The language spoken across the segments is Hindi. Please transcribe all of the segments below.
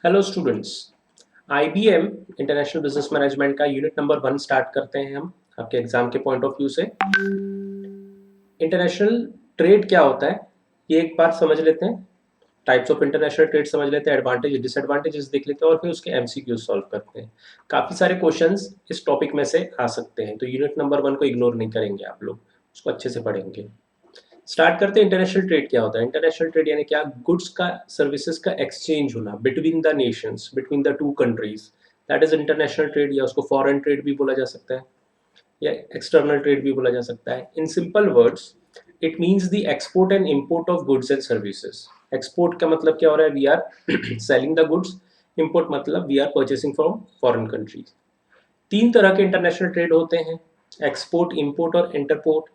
Hello students. IBM international business management का यूनिट नंबर 1 स्टार्ट करते हैं हम आपके एग्जाम के पॉइंट ऑफ व्यू से। इंटरनेशनल ट्रेड क्या होता है ये एक बार समझ लेते हैं। टाइप्स ऑफ इंटरनेशनल ट्रेड समझ लेते हैं, एडवांटेज डिसएडवांटेजेस देख लेते हैं और फिर उसके एमसीक्यू सॉल्व करते हैं। काफ़ी सारे क्वेश्चंस इस टॉपिक में से आ सकते हैं, तो यूनिट नंबर 1 को इग्नोर नहीं करेंगे आप लोग, उसको अच्छे से पढ़ेंगे। स्टार्ट करते हैं। इंटरनेशनल ट्रेड क्या होता है? इंटरनेशनल ट्रेड यानी क्या? गुड्स का, सर्विसेज का एक्सचेंज होना between the Nations, between the two countries, that is international trade. या उसको फॉरेन ट्रेड भी बोला जा सकता है या एक्सटर्नल ट्रेड भी बोला जा सकता है। In simple words it means the export and import of goods and services. Export का मतलब क्या हो रहा है? We are selling the goods. Import मतलब we are purchasing from foreign countries. तीन तरह के इंटरनेशनल ट्रेड होते हैं, एक्सपोर्ट, इम्पोर्ट और इंटरपोर्ट।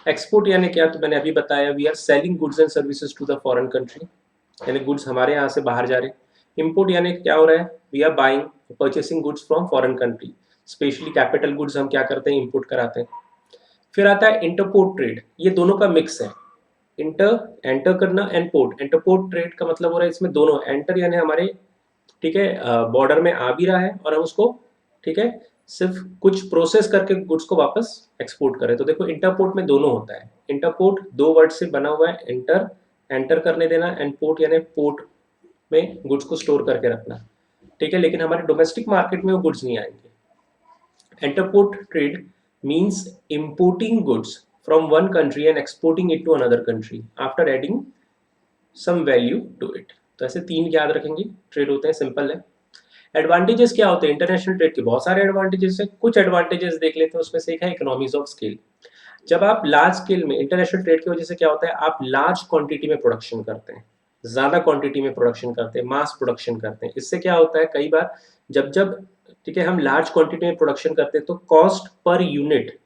एक्सपोर्ट यानी क्या? तो मैंने अभी बताया, we are selling goods and services to the foreign country, यानी गुड्स हमारे यहाँ से बाहर जा रहे हैं। इम्पोर्ट यानी क्या हो रहा है? We are buying, purchasing goods from foreign country. Specially capital goods हम क्या करते हैं? इम्पोर्ट कराते हैं। फिर आता है इंटरपोर्ट ट्रेड, ये दोनों का मिक्स है। इंटर, एंटर करना, एंड पोर्ट। इंटरपोर्ट ट्रेड का मतलब हो रहा है इसमें दोनों, एंटर यानी हमारे, ठीक है, बॉर्डर में आ भी रहा है और हम उसको, ठीक है, सिर्फ कुछ प्रोसेस करके गुड्स को वापस एक्सपोर्ट करें। तो देखो इंटरपोर्ट में दोनों होता है। इंटरपोर्ट दो वर्ड से बना हुआ है, इंटर, एंटर करने देना, एंड पोर्ट यानी पोर्ट में गुड्स को स्टोर करके रखना, ठीक है। लेकिन हमारे डोमेस्टिक मार्केट में वो गुड्स नहीं आएंगे। Entrepot trade means importing goods from one country and exporting it to another country after adding some value to it। तो ऐसे तीन याद रखेंगे ट्रेड होते हैं, सिंपल है। एडवांटेजेस क्या होते हैं इंटरनेशनल ट्रेड के? बहुत सारे एडवांटेजेस है, कुछ एडवांटेजेस देख लेते हैं। उसमें से एक है इकोनॉमीज ऑफ स्केल। जब आप लार्ज स्केल में, इंटरनेशनल ट्रेड की वजह से क्या होता है, आप लार्ज क्वांटिटी में प्रोडक्शन करते हैं, ज्यादा क्वांटिटी में प्रोडक्शन करते हैं, मास प्रोडक्शन करते हैं। इससे क्या होता है, कई बार जब जब ठीक है हम लार्ज क्वांटिटी में प्रोडक्शन करते हैं तो cost per unit,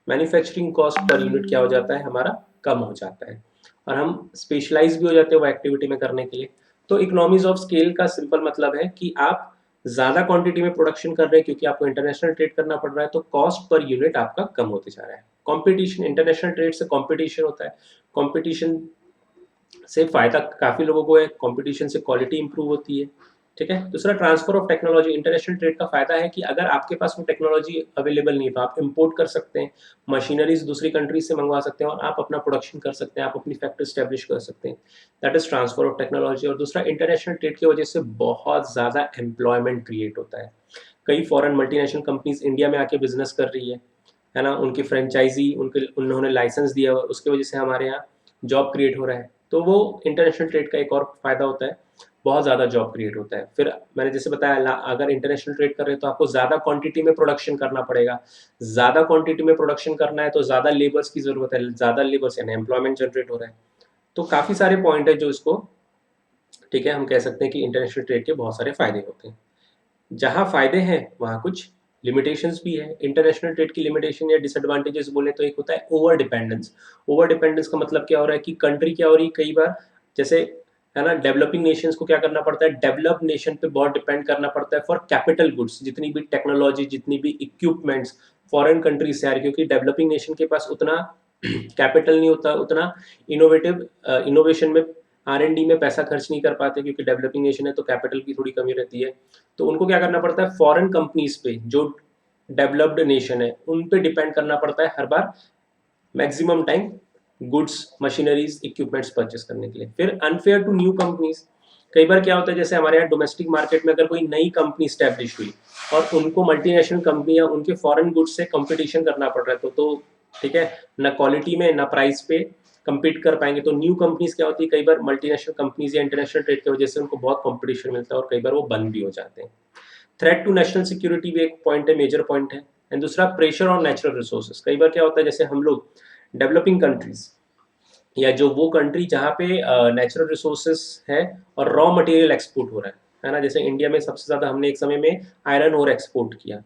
manufacturing cost per unit क्या हो जाता है हमारा? कम हो जाता है, और हम स्पेशलाइज भी हो जाते हैं वो एक्टिविटी में करने के लिए। तो इकोनॉमीज ऑफ स्केल का सिंपल मतलब है कि आप ज्यादा क्वांटिटी में प्रोडक्शन कर रहे हैं क्योंकि आपको इंटरनेशनल ट्रेड करना पड़ रहा है, तो कॉस्ट पर यूनिट आपका कम होते जा रहा है। कंपटीशन, इंटरनेशनल ट्रेड से कंपटीशन होता है। कंपटीशन से फायदा काफी लोगों को है, कंपटीशन से क्वालिटी इंप्रूव होती है, ठीक है। दूसरा, transfer of technology. International trade का फायदा है कि अगर आपके पास वो टेक्नोलॉजी अवेलेबल नहीं है तो आप इंपोर्ट कर सकते हैं, मशीनरीज दूसरी कंट्रीज से मंगवा सकते हैं और आप अपना प्रोडक्शन कर सकते हैं, आप अपनी फैक्ट्री स्टैब्लिश कर सकते हैं। That is transfer of technology. और दूसरा, इंटरनेशनल ट्रेड की वजह से बहुत ज्यादा एम्प्लॉयमेंट क्रिएट होता है। कई फॉरेन मल्टीनेशनल कंपनीज इंडिया में आके बिजनेस कर रही है ना, उनकी फ्रेंचाइजी, उनके उन्होंने लाइसेंस दिया हुआ, उसकी वजह से हमारे यहाँ जॉब क्रिएट हो रहा है। तो वो इंटरनेशनल ट्रेड का एक और फायदा होता है, बहुत ज़्यादा जॉब क्रिएट होता है। फिर मैंने जैसे बताया, अगर इंटरनेशनल ट्रेड कर रहे हैं तो आपको ज़्यादा क्वांटिटी में प्रोडक्शन करना पड़ेगा। ज़्यादा क्वांटिटी में प्रोडक्शन करना है तो ज़्यादा लेबर्स की ज़रूरत है, ज़्यादा लेबर्स यानी एम्प्लॉयमेंट जनरेट हो रहा है। तो काफ़ी सारे पॉइंट है जो इसको, ठीक है, हम कह सकते हैं कि इंटरनेशनल ट्रेड के बहुत सारे फायदे होते हैं। जहाँ फायदे हैं वहाँ कुछ लिमिटेशंस भी है। इंटरनेशनल ट्रेड की लिमिटेशन या डिसएडवांटेजेस बोले तो एक होता है ओवर डिपेंडेंस। ओवर डिपेंडेंस का मतलब क्या हो रहा है कि कंट्री क्या हो रही है, कई बार जैसे, है ना, डेवलपिंग नेशंस को क्या करना पड़ता है, डेवलप्ड नेशन पे बहुत डिपेंड करना पड़ता है फॉर कैपिटल गुड्स। जितनी भी टेक्नोलॉजी, जितनी भी इक्विपमेंट्स फॉरेन कंट्रीज से आ रही, क्योंकि डेवलपिंग नेशन के पास उतना कैपिटल नहीं होता, उतना इनोवेटिव इनोवेशन में, R&D में पैसा खर्च नहीं कर पाते, क्योंकि डेवलपिंग नेशन है तो कैपिटल की थोड़ी कमी रहती है। तो उनको क्या करना पड़ता है, फॉरेन कंपनीज पे, जो डेवलप्ड नेशन है उन पे डिपेंड करना पड़ता है हर बार, maximum time, goods, machineries, equipments purchase करने के लिए। फिर अनफेयर टू न्यू कंपनीज। कई बार क्या होता है, जैसे हमारे यहाँ डोमेस्टिक मार्केट में अगर कोई नई कंपनी स्टैब्लिश हुई और उनको मल्टीनेशनल कंपनी या उनके फॉरेन गुड्स से कंपटीशन करना पड़ रहा है, तो ठीक है, ना क्वालिटी में ना प्राइस पे compete कर पाएंगे। तो न्यू कंपनीज क्या होती है, कई बार मल्टीनेशनल कंपनीज या इंटरनेशनल ट्रेड की वजह से उनको बहुत कंपटीशन मिलता है और कई बार वो बंद भी हो जाते हैं। थ्रेट टू नेशनल सिक्योरिटी भी एक पॉइंट है, मेजर पॉइंट है। एंड दूसरा, प्रेशर ऑन नेचुरल रिसोर्सेज। कई बार क्या होता है, जैसे हम लोग डेवलपिंग कंट्रीज या जो वो कंट्री जहाँ पे नेचुरल रिसोर्सेज है और रॉ मटेरियल एक्सपोर्ट हो रहा है ना, जैसे इंडिया में सबसे ज़्यादा हमने एक समय में आयरन ओर एक्सपोर्ट किया,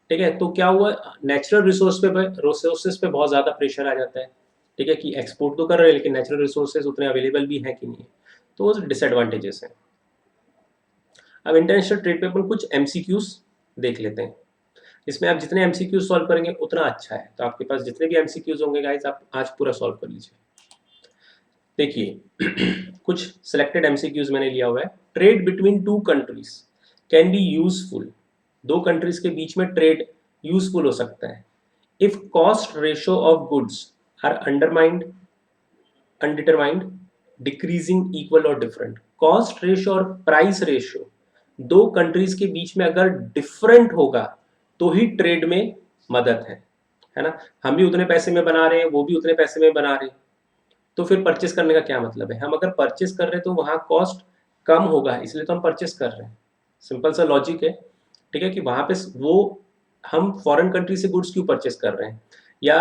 ठीक है। तो क्या हुआ, नेचुरल रिसोर्सेज पे बहुत ज़्यादा प्रेशर आ जाता है, ठीक है, कि एक्सपोर्ट तो कर रहे हैं लेकिन नेचुरल रिसोर्सेज उतने अवेलेबल भी हैं कि नहीं है। तो वो डिसएडवांटेजेस हैं। अब इंटरनेशनल ट्रेड पे अपन कुछ एमसीक्यूज देख लेते हैं। इसमें आप जितने एमसीक्यूज सॉल्व करेंगे उतना अच्छा है। तो आपके पास जितने भी एमसीक्यूज होंगे गाइस, आप आज पूरा सॉल्व कर लीजिए। देखिए कुछ सिलेक्टेड एमसीक्यूज मैंने लिया हुआ है। Trade between two countries can be useful, दो कंट्रीज के बीच में ट्रेड यूजफुल हो सकता है if cost ratio of goods are undermined, undetermined, decreasing, equal और डिफरेंट। कॉस्ट रेशियो और प्राइस रेशियो दो कंट्रीज के बीच में अगर डिफरेंट होगा तो ही ट्रेड में मदद है ना। हम भी उतने पैसे में बना रहे हैं, वो भी उतने पैसे में बना रहे हैं, तो फिर परचेस करने का क्या मतलब है। हम अगर परचेस कर रहे हैं तो वहां कॉस्ट कम होगा, इसलिए तो हम परचेस कर रहे हैं। सिंपल सा लॉजिक है, ठीक है, कि वहां पे वो हम फॉरेन कंट्री से गुड्स क्यों परचेस कर रहे हैं, या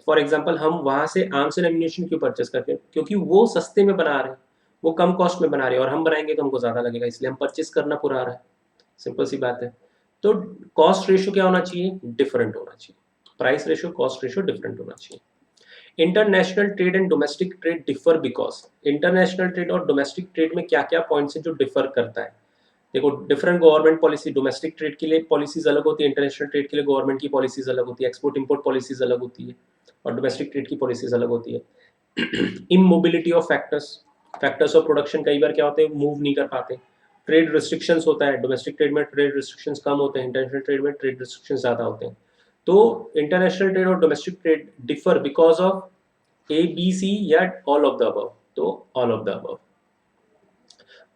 फॉर एग्जांपल हम वहां से आर्म्स एंड एम्यूनिशन क्यों परचेस करते हैं, क्योंकि वो सस्ते में बना रहे हैं, वो कम कॉस्ट में बना रहे हैं, और हम बनाएंगे तो हमको ज्यादा लगेगा, इसलिए हम परचेस करना पूरा आ रहा है। सिंपल सी बात है। तो कॉस्ट रेशियो क्या होना चाहिए, डिफरेंट होना चाहिए। Price ratio, cost ratio different होना चाहिए। International trade and domestic trade differ because, international trade और डोमेस्टिक ट्रेड में क्या क्या पॉइंट्स है जो डिफर करता है। देखो, different government policy, domestic trade के लिए पॉलिसीज अलग होती है, इंटरनेशनल ट्रेड के लिए गवर्नमेंट की पॉलिसीज अलग होती है, एक्सपोर्ट इंपोर्ट पॉलिसीज अलग होती है, और डोमेस्टिक ट्रेड की पॉलिसीज अलग होती है। Immobility of factors, factors of production कई बार क्या होते हैं, मूव नहीं कर पाते। ट्रेड रिस्ट्रिक्शंस होता है, डोमेस्टिक ट्रेड में ट्रेड रिस्ट्रिक्शंस कम होते हैं, इंटरनेशनल ट्रेड में ट्रेड रिस्ट्रिक्शंस ज़्यादा होते हैं। तो इंटरनेशनल ट्रेड और domestic trade differ because of A B C या ऑल ऑफ द अबव, तो all of the above.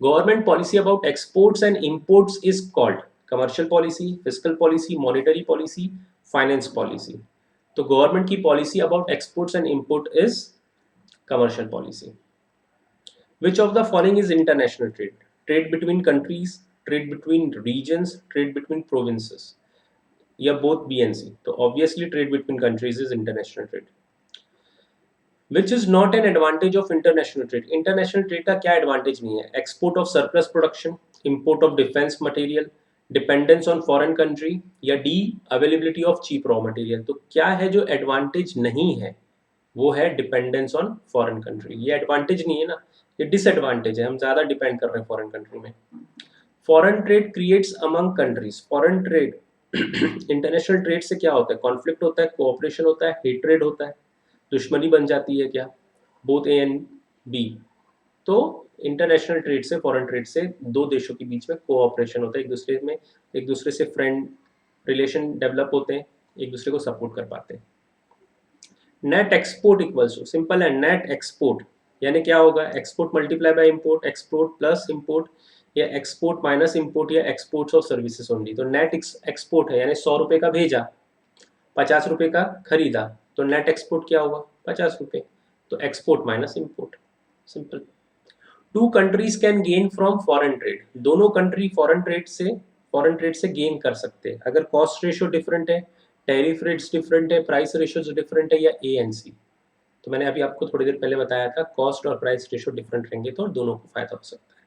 Government policy about exports and imports is called commercial policy, fiscal policy, monetary policy, finance policy. तो गवर्नमेंट की policy about exports and import is commercial policy. Which of the following is international trade? Trade between countries, trade between regions, trade between provinces, या both B and C? तो obviously trade between countries is international trade. Which is not an advantage of international trade? International trade का क्या advantage नहीं है? Export of surplus production, import of defense material, dependence on foreign country, या D availability of cheap raw material। तो क्या है जो advantage नहीं है, वो है डिपेंडेंस ऑन फॉरेन कंट्री। ये एडवांटेज नहीं है ना, ये डिसएडवांटेज है, हम ज्यादा डिपेंड कर रहे हैं फॉरेन कंट्री में। Foreign trade creates among countries, foreign trade international trade से क्या होता है, कॉन्फ्लिक्ट होता है, कोऑपरेशन होता है, हेट्रेड होता है, दुश्मनी बन जाती है क्या, बोथ ए एंड बी। तो इंटरनेशनल ट्रेड से, फॉरेन ट्रेड से दो देशों के बीच में कोऑपरेशन होता है, एक दूसरे से फ्रेंड रिलेशन डेवलप होते हैं, एक दूसरे को सपोर्ट कर पाते हैं। Net export equals to, simple है, नेट एक्सपोर्ट यानी क्या होगा, export multiply by import, export plus import, या एक्सपोर्ट माइनस इंपोर्ट, या एक्सपोर्ट्स ऑफ सर्विसेज ओनली। तो नेट एक्सपोर्ट है यानी 100 रुपए का भेजा, 50 रुपए का खरीदा, तो नेट एक्सपोर्ट क्या हुआ, 50 रुपए। तो export minus import, simple. Two countries can gain from foreign trade, दोनों कंट्री फॉरेन ट्रेड से गेन कर सकते हैं अगर कॉस्ट रेशियो डिफरेंट है, टैरिफ रेट्स डिफरेंट है, प्राइस रेशियो डिफरेंट है, या ए एंड सी। तो मैंने अभी आपको थोड़ी देर पहले बताया था, कॉस्ट और प्राइस रेशियो डिफरेंट रहेंगे तो दोनों को फायदा हो सकता है।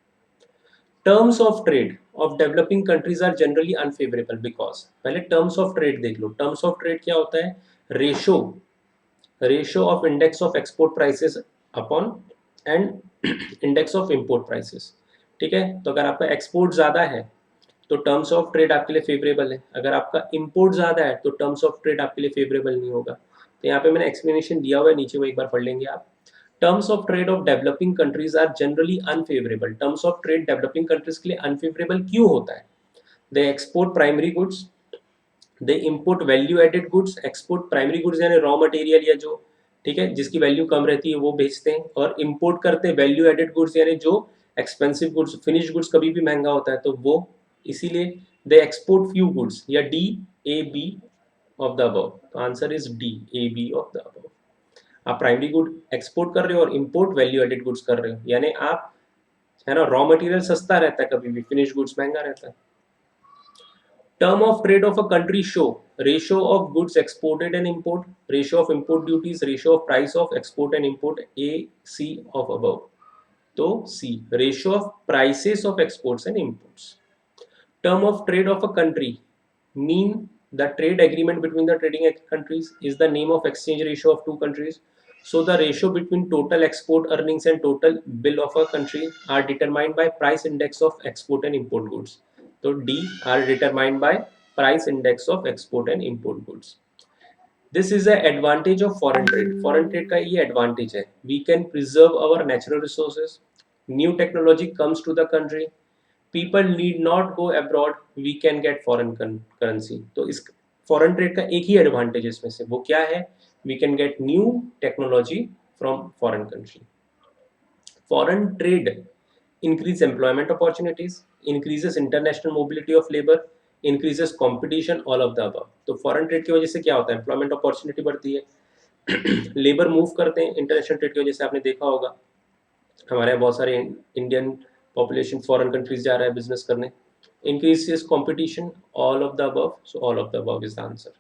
Terms of trade of developing countries are generally unfavourable because, पहले टर्म्स ऑफ ट्रेड देख लो। टर्म्स ऑफ ट्रेड क्या होता है, ratio of index of export prices upon and index of import prices. ठीक है, तो अगर आपका एक्सपोर्ट ज़्यादा है तो टर्म्स ऑफ ट्रेड आपके लिए फेवरेबल है, अगर आपका इंपोर्ट ज़्यादा है तो टर्म्स ऑफ ट्रेड आपके लिए फेवरेबल नहीं होगा। तो यहाँ पे मैंने एक्सप्लेनेशन दिया हुआ है नीचे, वो एक बार पढ़ लेंगे आप। Terms of trade of developing countries are generally unfavourable, terms of trade developing countries के लिए अनफेवरेबल क्यों होता है, they export primary goods, they import value added goods, export primary goods यानी रॉ मटेरियल या जो, ठीक है, जिसकी वैल्यू कम रहती है वो बेचते हैं, और इंपोर्ट करते हैं वैल्यू एडेड गुड्स यानी जो एक्सपेंसिव गुड्स, फिनिश गुड्स कभी भी महंगा होता है तो वो, इसीलिए दे एक्सपोर्ट फ्यू गुड्स, या D A B of the above. तो answer is D A B of the above. आप प्राइमरी गुड एक्सपोर्ट कर रहे हो और इंपोर्ट वैल्यू एडेड गुड्स कर रहे हो, यानी आप, है ना, रॉ मटेरियल सस्ता रहता है कभी भी, फिनिश गुड्स महंगा रहता है। Term of trade of a country show ratio of goods exported and import, ratio of import duties, ratio of price of export and import, A, C of above. तो C, ratio of prices of exports and imports. Term of trade of a country mean the trade agreement between the trading countries is the name of exchange ratio of two countries. So the ratio between total export earnings and total bill of a country are determined by price index of export and import goods. तो D are determined by price index of export and import goods. This is a advantage of foreign trade. Foreign trade का ये एडवांटेज है, we can preserve our natural resources, new technology comes to the country, people need not go abroad, we can get foreign currency. तो इस फॉरेन ट्रेड का एक ही एडवांटेज इसमें से, वो क्या है, we can get new technology from foreign country. Foreign trade increase employment opportunities, increases international mobility of labor, increases competition, all of the above। तो फॉरेन ट्रेड की वजह से क्या होता है, एम्प्लॉयमेंट अपॉर्चुनिटी बढ़ती है, लेबर मूव करते हैं। इंटरनेशनल ट्रेड की वजह से आपने देखा होगा हमारे यहाँ बहुत सारे इंडियन पॉपुलेशन फॉरेन कंट्रीज जा रहा है बिजनेस करने। increases competition, all of the above, so all of the above is the answer।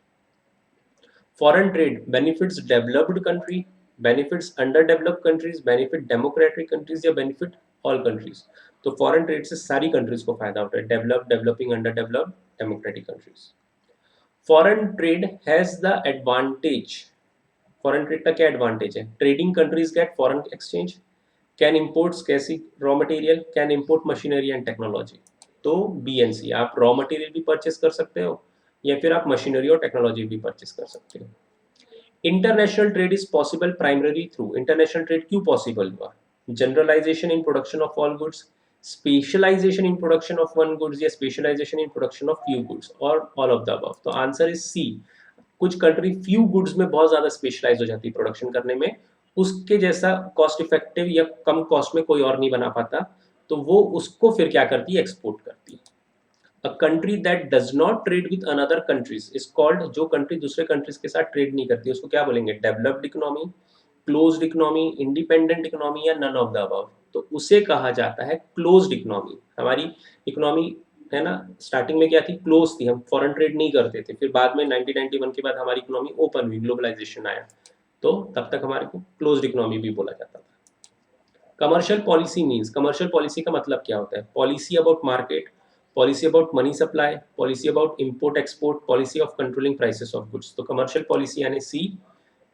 Foreign trade benefits developed country, benefits underdeveloped countries, benefit democratic countries या benefit all countries। तो फॉरेन ट्रेड से सारी कंट्रीज को फायदा होता है, developed, developing, under developed, democratic countries. Foreign trade has the advantage, foreign trade का क्या एडवांटेज है, trading countries get foreign exchange, can import scarce raw material, can import machinery and technology. तो बी एंड सी, आप रॉ मटेरियल भी परचेस कर सकते हो या फिर आप मशीनरी और टेक्नोलॉजी भी परचेस कर सकते हो। International trade is possible primary through, international trade क्यों पॉसिबल हुआ, generalisation in production of all goods, specialisation in production of one goods या specialisation in production of few goods, और ऑल ऑफ द अबव। तो आंसर इज सी, कुछ कंट्री फ्यू गुड्स में बहुत ज्यादा स्पेशलाइज हो जाती है प्रोडक्शन करने में, उसके जैसा कॉस्ट इफेक्टिव या कम कॉस्ट में कोई और नहीं बना पाता, तो वो उसको फिर क्या करती है, एक्सपोर्ट करती है। A country that does not trade with another countries is called, जो कंट्री दूसरे कंट्रीज के साथ ट्रेड नहीं करती उसको क्या बोलेंगे, developed economy, closed economy, independent economy या नन ऑफ द अबव। तो उसे कहा जाता है क्लोज्ड इकोनॉमी। हमारी इकोनॉमी है ना, स्टार्टिंग में क्या थी, क्लोज थी, हम फॉरेन ट्रेड नहीं करते थे, फिर बाद में 1991 के बाद हमारी इकोनॉमी ओपन हुई, ग्लोबलाइजेशन आया, तो तब तक हमारे को क्लोज्ड इकोनॉमी भी बोला जाता था। Commercial policy means, commercial policy का मतलब क्या होता है, policy about market, policy about money supply, policy about import export, policy of controlling prices of goods. तो कमर्शियल पॉलिसी यानी सी,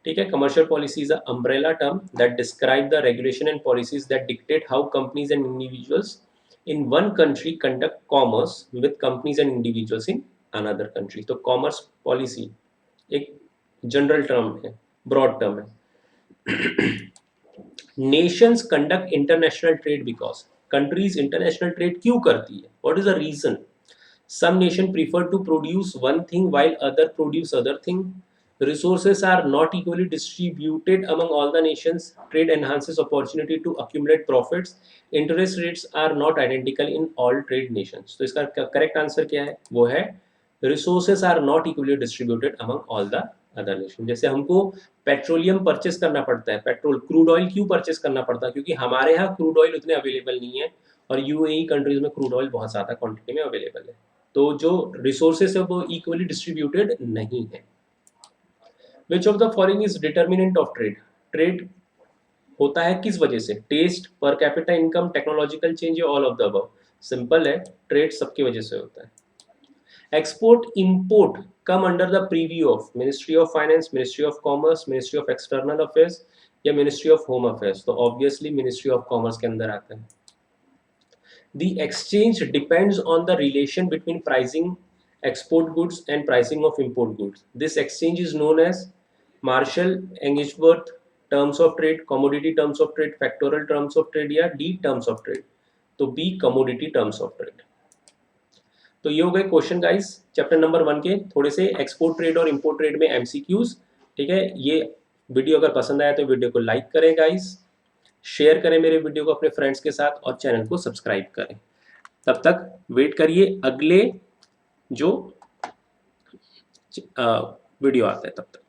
ठीक है। Commercial policy is a umbrella term that describe the regulation and policies that dictate how companies and individuals in one country conduct commerce with companies and individuals in another country. तो कॉमर्स पॉलिसी एक जनरल टर्म है, ब्रॉड टर्म है। Nations conduct international trade because, countries international trade क्यों करती है, what is the reason, some nation prefer to produce one thing while other produce other thing, resources are not equally distributed among all the nations, trade enhances opportunity to accumulate profits, interest rates are not identical in all trade nations। तो इसका करेक्ट आंसर क्या है, वो है resources are not equally distributed among all the other nations। जैसे हमको पेट्रोलियम परचेस करना पड़ता है, पेट्रोल क्रूड ऑयल क्यों परचेस करना पड़ता है, क्योंकि हमारे यहाँ क्रूड ऑयल उतने अवेलेबल नहीं है और यूएई कंट्रीज में क्रूड ऑयल बहुत ज़्यादा क्वांटिटी में अवेलेबल है, तो जो रिसोर्सेस है वो इक्वली डिस्ट्रीब्यूटेड नहीं है। Which of the following is determinant of trade? Trade होता है किस वजह से, taste, per capita income, technological change या all of the above. Simple है, ट्रेड सबकी वजह से होता है। Export import come under the preview of ministry of finance, ministry of commerce, ministry of external affairs या मिनिस्ट्री ऑफ होम अफेयर्स। तो ऑब्वियसली मिनिस्ट्री ऑफ कॉमर्स के अंदर आता है। The exchange depends on the relation between pricing export goods and pricing of import goods. This exchange is known as Marshall-Ainsworth terms of trade, commodity terms of trade, factorial terms of trade या D terms of trade। तो B commodity terms of trade। तो ये हो गए क्वेश्चन गाइस चैप्टर नंबर 1 के, थोड़े से एक्सपोर्ट ट्रेड और इंपोर्ट ट्रेड में एमसीक्यूज। ठीक है, ये वीडियो अगर पसंद आया तो वीडियो को लाइक करें गाइस, शेयर करें मेरे वीडियो को अपने फ्रेंड्स के साथ और चैनल को सब्सक्राइब करें। तब तक वेट करिए अगले जो वीडियो आता है तब तक।